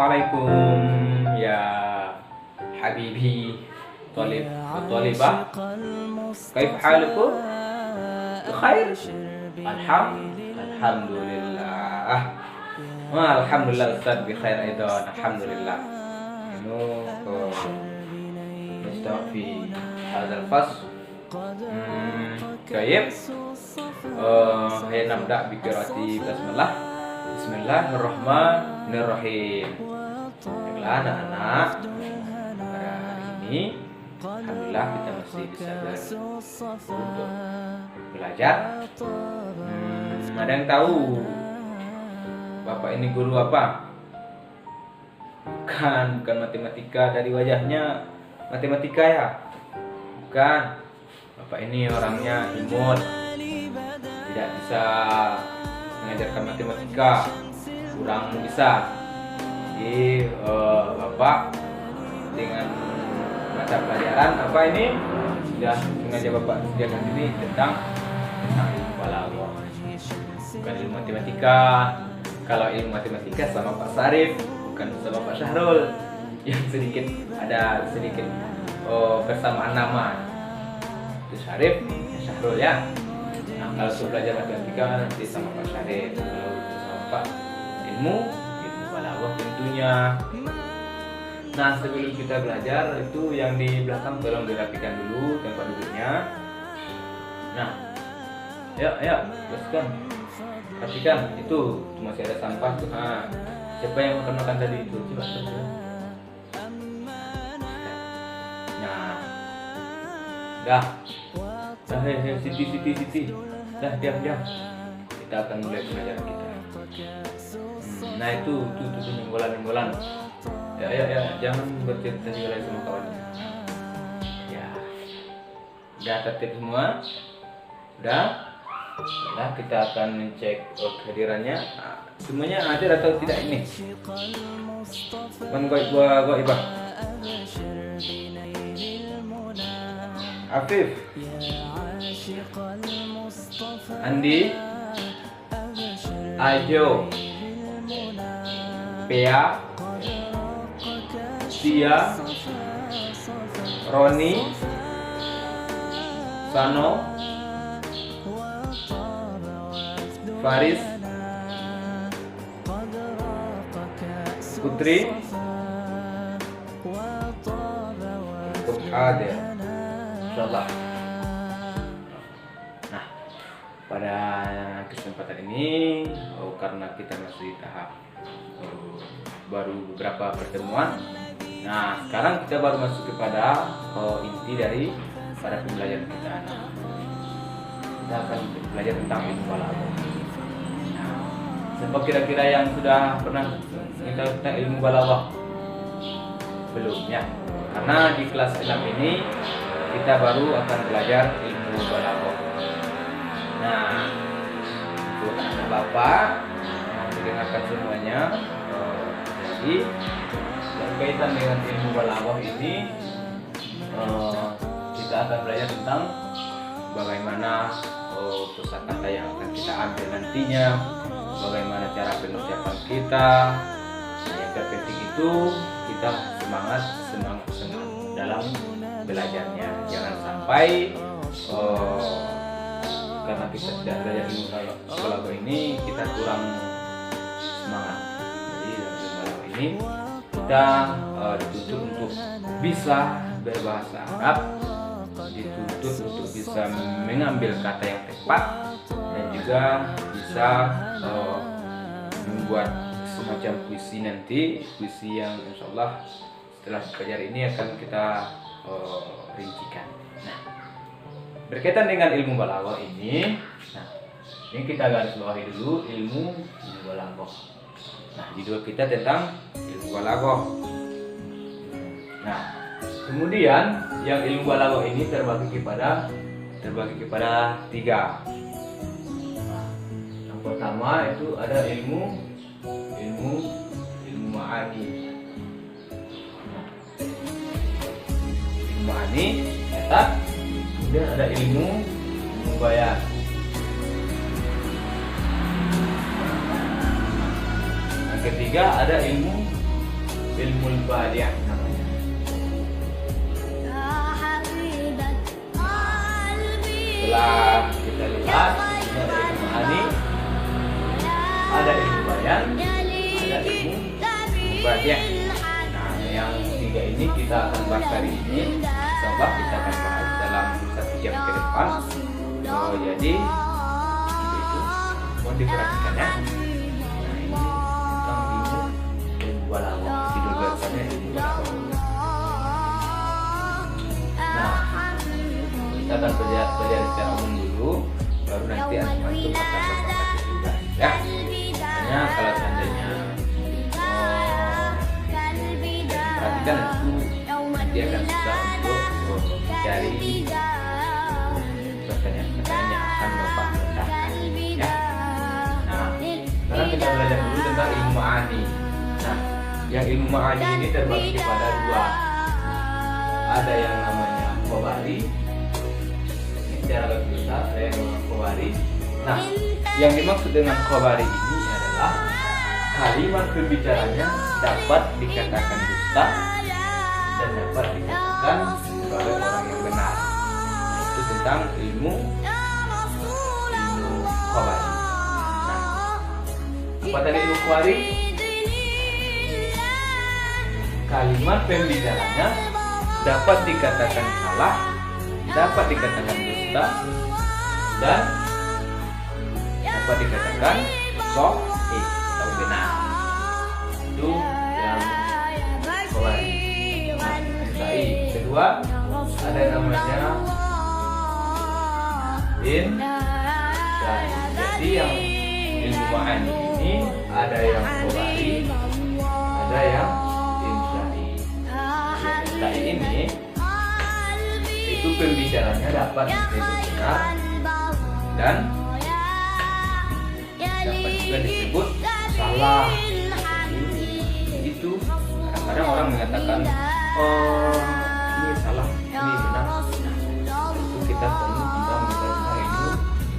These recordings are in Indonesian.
Assalamualaikum ya habibi talib talibah. Kaif halukum? Khair? Alhamdulillah. Alhamdulillah Ustaz bi khair aidan. Alhamdulillah. Nasta'in fi hadzal fasl. Baik. Saya nabda bi qiraati basmalah. Bismillahirrahmanirrahim. Baiklah anak-anak, pada hari ini alhamdulillah kita masih bisa untuk belajar. Ada yang tahu Bapak ini guru apa? Bukan matematika, dari wajahnya matematika ya. Bukan. Bapak ini orangnya imut, tidak bisa mengajarkan matematika, kurang bisa. Jadi Bapak dengan mata pelajaran apa ini sudah sengaja Bapak sediakan ini tentang ilmu balaghah, bukan ilmu matematika. Kalau ilmu matematika sama Pak Sarif, bukan sama Pak Syahrul, yang sedikit ada persamaan nama. Itu Sarif, Syahrul ya. Nah, kalau sudah belajar matematika nanti sama Pak Syarif, kalau sama Pak ilmu balaghah tentunya. Nah, sebelum kita belajar itu yang di belakang tolong dirapikan dulu tempat duduknya. Nah, ya, teruskan. Perhatikan itu masih ada sampah tuh. Nah, siapa yang makan tadi itu? Coba. Nah, dah. Siti. Dah, diam. Kita akan mulai pelajaran kita. Nah, itu nenggolan. Ya, jangan bercerita juga lagi sama kawannya. Ya. Udah tertib semua? Udah, kita akan cek kehadirannya. Nah, semuanya hadir atau tidak ini? Gua ibah. Afif, Andi, Ajo, Pea, Tia, Roni, Sano, Faris, Putri, hadir. Insyaallah. Nah, pada kesempatan ini karena kita masih tahap baru beberapa pertemuan. Nah, sekarang kita baru masuk kepada inti dari pada pembelajaran kita. Kita akan belajar tentang ilmu balaghah. Nah, siapa kira-kira yang sudah pernah mengetahui tentang ilmu balaghah? Belum ya? Karena di kelas 6 ini kita baru akan belajar ilmu balaghah. Nah, untuk anak Bapak mendengarkan semuanya. Jadi berkaitan dengan ilmu balaghah ini kita akan belajar tentang bagaimana kosakata yang akan kita ambil nantinya, bagaimana cara pengucapan kita. Nah, yang terpenting itu kita semangat dalam belajarnya. Jangan sampai karena kita tidak belajar ilmu balaghah ini kita kurang semangat. Jadi dalam ilmu balaghah ini kita dituntut untuk bisa berbahasa Arab, dituntut untuk bisa mengambil kata yang tepat, dan juga bisa membuat semacam puisi nanti, puisi yang insyaallah setelah belajar ini akan kita rincikan. Nah, berkaitan dengan ilmu balaghah ini, ini kita garis bawahi dulu ilmu balaghah. Nah, judul kita tentang ilmu balaghah. Nah, kemudian yang ilmu balaghah ini terbagi kepada 3. Nah, yang pertama itu ada ilmu ma'ani. Ilmu ma'ani, kemudian ada ilmu bayan. Yang ketiga ada ilmu ilmu badi' namanya. Setelah kita lihat ada ilmu ma'ani, ada ilmu bayan, ada ilmu badi'. Nah, yang tiga ini kita akan bahas hari ini. Coba kita akan bahas dalam 1 jam ke depan. Jadi itu mohon diperhatikan ya. Nah, ini tentang ilmu balaghah. Judul bahasanya ilmu balaghah. Nah, kita akan belajar secara umum dulu, baru nanti antum akan berkontak juga ya. Hanya kalau seandainya perhatikan itu nanti akan susah untuk mencari pertanyaan-pertanyaan yang akan Bapak letakkan ya. Nah, sekarang kita belajar dulu tentang ilmu ma'ani. Nah, yang ilmu ma'ani ini terbagi kepada dua. Ada yang namanya khabari, ini secara lebih besar ada yang namanya khabari. Nah, yang dimaksud dengan khabari ini adalah kalimat pembicaranya dapat dikatakan dusta dan dapat dikatakan sebagai orang yang benar. Itu tentang ilmu khabari. Nah, apa tadi ilmu khabari? Kalimat pembicaranya dapat dikatakan salah, dapat dikatakan dusta, dan dapat dikatakan sahih atau benar. Itu yang khabari. Kedua, ada namanya insyai. Jadi yang ilmu ma'ani ini ada yang khabari, ada yang insyai. Insyai ini itu pembicaranya dapat disebut benar dan dapat juga disebut salah. Itu kadang-kadang orang mengatakan ini salah, ini benar. Nah, itu kita perlu menggunakan ilmu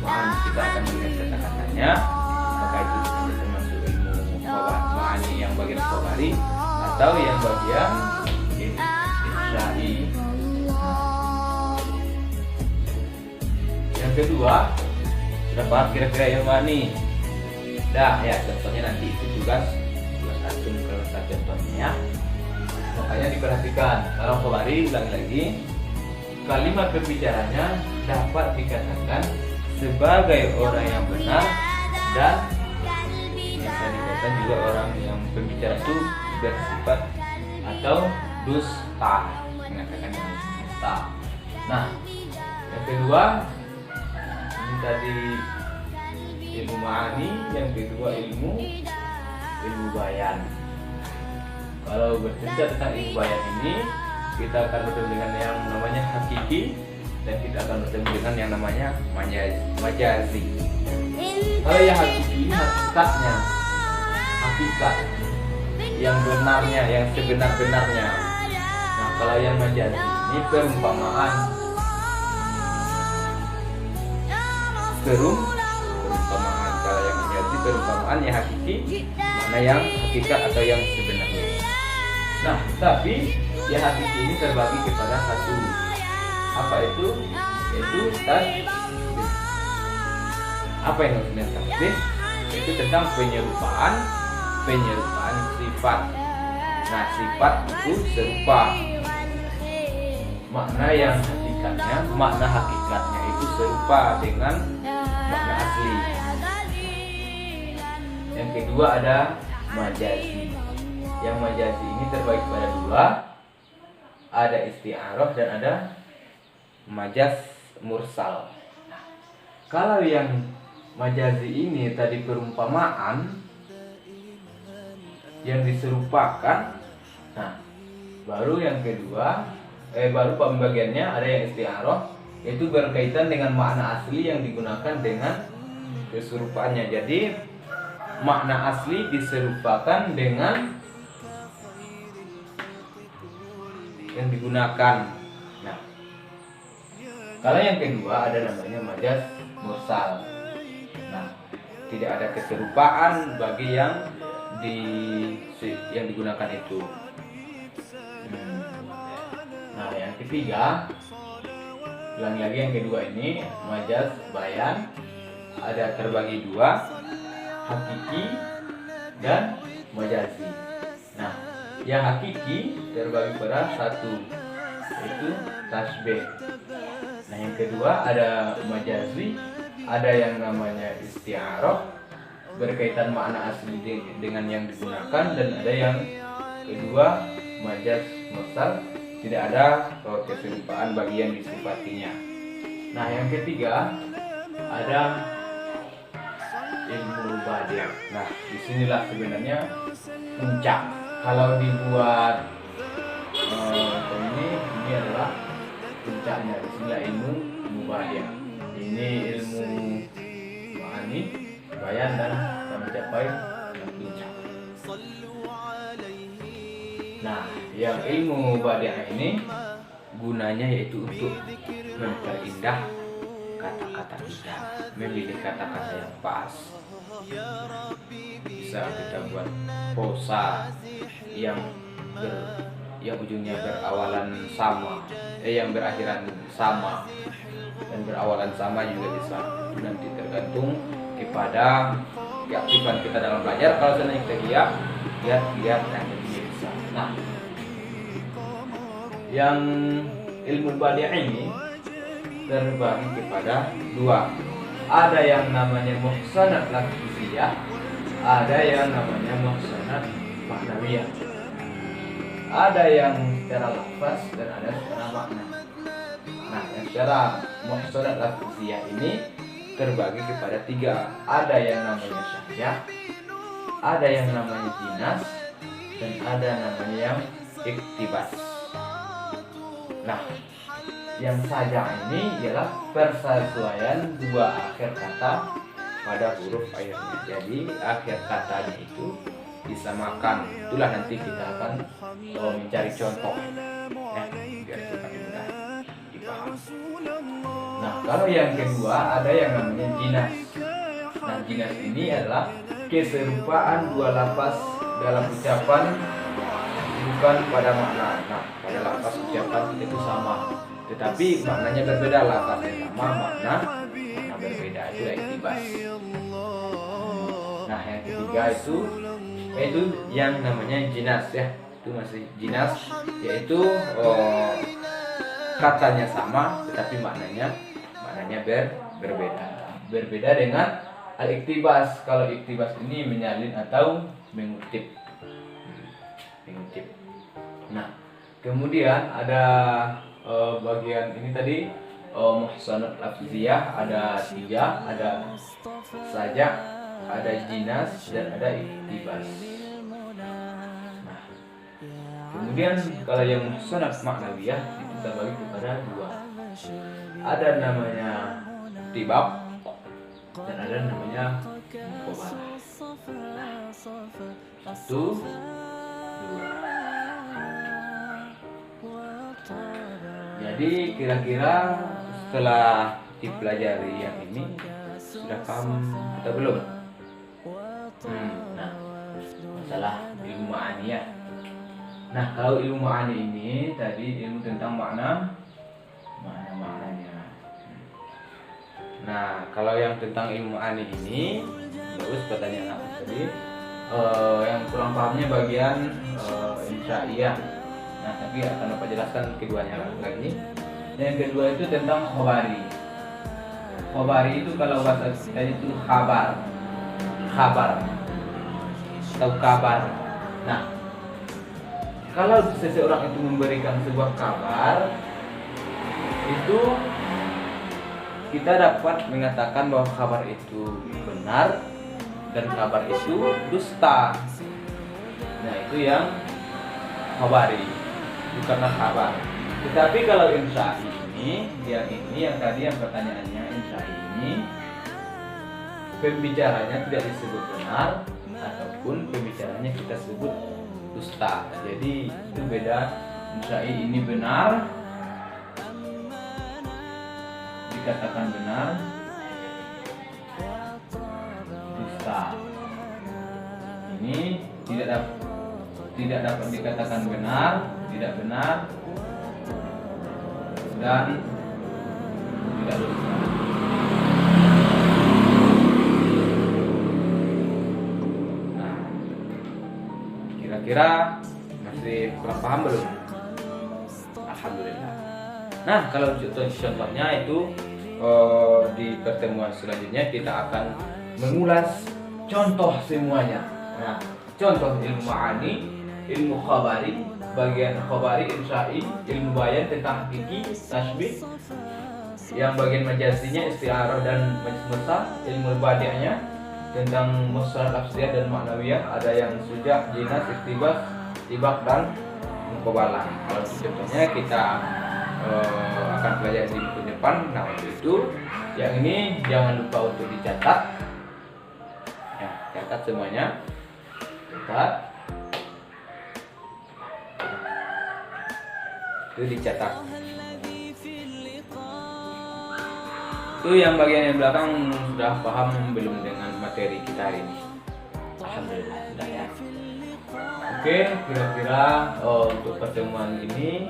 ma'ani. Kita akan melihat kata-katanya, apakah itu termasuk ilmu ma'ani yang bagian khabari atau yang bagian insyai. Yang kedua, sudah paham kira-kira ilmu ma'ani? Dah ya, contohnya nanti itu tugas antum kalau contohnya ya. Makanya diperhatikan, kalau khabari ulangi lagi, kalimat berbicaranya dapat dikatakan sebagai orang yang benar dan bisa dikatakan juga orang yang berbicara itu bersifat atau dusta, mengatakan yang dusta. Nah, yang kedua ini tadi ilmu ma'ani, yang kedua ilmu bayan. Kalau bercerita tentang ilmu bayan ini, kita akan bertemu dengan yang namanya hakiki dan kita akan bertemu dengan yang namanya majazi. Kalau yang hakiki, hakikatnya, hakikat yang benarnya, yang sebenar-benarnya. Nah, kalau yang majazi ini perumpamaan, perumpamaan. Kalau yang majazi perumpamaan, yang hakiki mana yang hakikat atau yang sebenarnya. Nah, tapi yang hakiki ini terbagi kepada satu. Apa itu? Yaitu tasbih. Apa yang maksudnya tasbih? Itu tentang penyerupaan sifat. Nah, sifat itu serupa. Makna hakikatnya itu serupa dengan makna asli. Yang kedua ada majazi. Yang majazi ini terbagi pada dua, ada isti'arah dan ada majaz mursal. Kalau yang majazi ini tadi perumpamaan yang diserupakan, nah baru yang kedua, baru pembagiannya ada yang isti'arah, yaitu berkaitan dengan makna asli yang digunakan dengan keserupaannya. Jadi makna asli diserupakan dengan yang digunakan. Nah, kalau yang kedua ada namanya majaz mursal. Nah, tidak ada keserupaan bagi yang digunakan itu. ketiga, ulangi lagi yang kedua ini majaz bayan, ada terbagi dua, hakiki dan majazi. Nah, yang hakiki terbagi pada satu, yaitu tasbih. Nah, yang kedua ada majazi, ada yang namanya isti'arah, berkaitan makna asli dengan yang digunakan, dan ada yang kedua majaz mursal, tidak ada keserupaan bagian disifatinya. Nah, yang ketiga ada ilmu badi'. Nah, disinilah sebenarnya puncak. Kalau dibuat ini adalah puncaknya. Disinilah ilmu badi'. Ini ilmu ma'ani, bayan, dan mencapai puncak. Nah, yang ilmu badi' ini gunanya yaitu untuk memperindah kata-kata kita, memilih kata-kata yang pas. Bisa kita buat prosa yang ujungnya berawalan sama, yang berakhiran sama, dan berawalan sama juga bisa. Nanti tergantung kepada keaktifan kita dalam belajar. Kalau seandainya kita giat dan bisa. Nah, yang ilmu badi' ini terbagi kepada dua. Ada yang namanya muhsanat lafziyah, ada yang namanya muhsanat maknawiyah. Ada yang secara lafaz dan ada secara makna. Nah, yang secara muhsanat lafziyah ini terbagi kepada tiga. Ada yang namanya syahya, ada yang namanya jinas, dan ada namanya yang iktibas. Nah, yang sajak ini ialah persesuaian dua akhir kata pada huruf akhirnya. Jadi akhir katanya itu disamakan. Itulah nanti kita akan mencari contoh, ya, biar kita mudah dipaham. Nah, kalau yang kedua ada yang namanya jinas. Nah, jinas ini adalah keserupaan dua lafaz dalam ucapan, bukan pada makna. Nah, pada lafaz ucapan itu sama, tetapi maknanya berbeda. Lafaznya sama, makna berbeda. Itu iktibas. Nah, yang ketiga itu yang namanya jinas, ya. Itu masih jinas, yaitu katanya sama tetapi maknanya berbeda. Berbeda dengan al-iktibas. Kalau iktibas ini menyalin atau mengutip. Nah, kemudian ada bagian ini tadi muhsanat lafziyah ada tiga, ada sajak, ada jinas, dan ada iktibas. Nah, kemudian kalau yang muhsanat maknawiyah itu terbagi kepada dua. Ada namanya tibab dan ada namanya muqabalah. Satu, dua. Jadi kira-kira setelah dipelajari yang ini sudah paham atau belum? Nah, masalah ilmu ma'ani, ya. Nah, kalau ilmu ma'ani ini tadi ilmu tentang maknanya. Nah, kalau yang tentang ilmu ma'ani ini bagus pertanyaan aku tadi. Yang kurang pahamnya bagian insya'iyah. Nah, tapi akan Bapak jelaskan keduanya lagi. Yang kedua itu tentang khobari. Khobari itu kalau bahasa kita itu kabar atau kabar. Nah, kalau seseorang itu memberikan sebuah kabar, itu kita dapat mengatakan bahwa kabar itu benar dan kabar itu dusta. Nah, itu yang khobari, bukanlah kabar. Tetapi kalau insya ini yang tadi yang pertanyaannya insya ini, pembicaranya tidak disebut benar ataupun pembicaranya kita sebut dusta. Jadi itu beda. Insya ini benar, dikatakan benar, dusta ini tidak dapat dikatakan benar, tidak benar, dan tidak lupa. Nah, kira-kira masih kurang paham belum? Alhamdulillah. Nah, kalau contohnya itu di pertemuan selanjutnya kita akan mengulas contoh semuanya. Nah, contoh ilmu ma'ani, ilmu khabari, bagian khabari, insya'i, ilmu bayan tentang hakiki, tasbih, yang bagian majazinya isti'arah dan majaz mursal, ilmu badi'nya tentang mustalah lafziyah dan maknawiyah, ada yang sujah, jinas, iktibas, tibak dan muqabalah. Kalau contohnya kita akan belajar di buku depan. Nah, untuk itu yang ini jangan lupa untuk dicatat ya, catat semuanya, catat itu, dicatat itu. Yang bagian yang belakang sudah paham belum dengan materi kita hari ini? Alhamdulillah sudah ya. Oke, kira-kira untuk pertemuan ini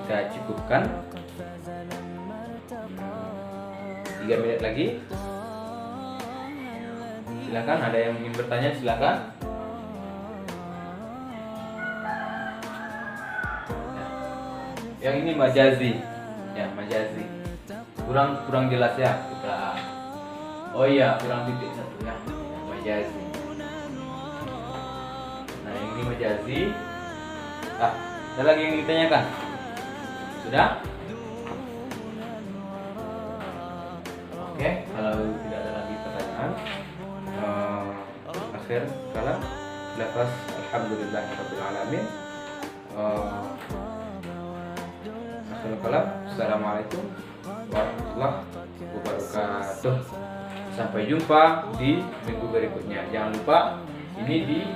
kita cukupkan 3 menit lagi. Silakan, ada yang ingin bertanya silakan. Yang ini majazi ya, majazi kurang jelas ya kita. Oh iya, kurang titik satu ya, majazi. Nah, yang ini majazi. Ada lagi yang ditanyakan? Sudah? Oke, kalau tidak ada lagi pertanyaan, akhir kalam lafaz alhamdulillahirabbil alamin. Akhir kalam, assalamualaikum warahmatullahi wabarakatuh. Sampai jumpa di minggu berikutnya. Jangan lupa ini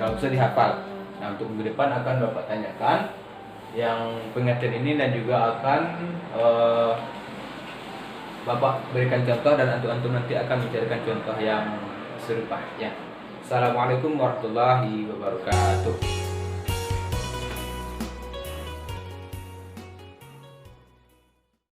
kalau bisa dihafal. Nah, untuk minggu depan akan Bapak tanyakan yang pengertian ini dan juga akan Bapak berikan contoh dan antum nanti akan mencarikan contoh yang serupa ya. Assalamualaikum warahmatullahi wabarakatuh.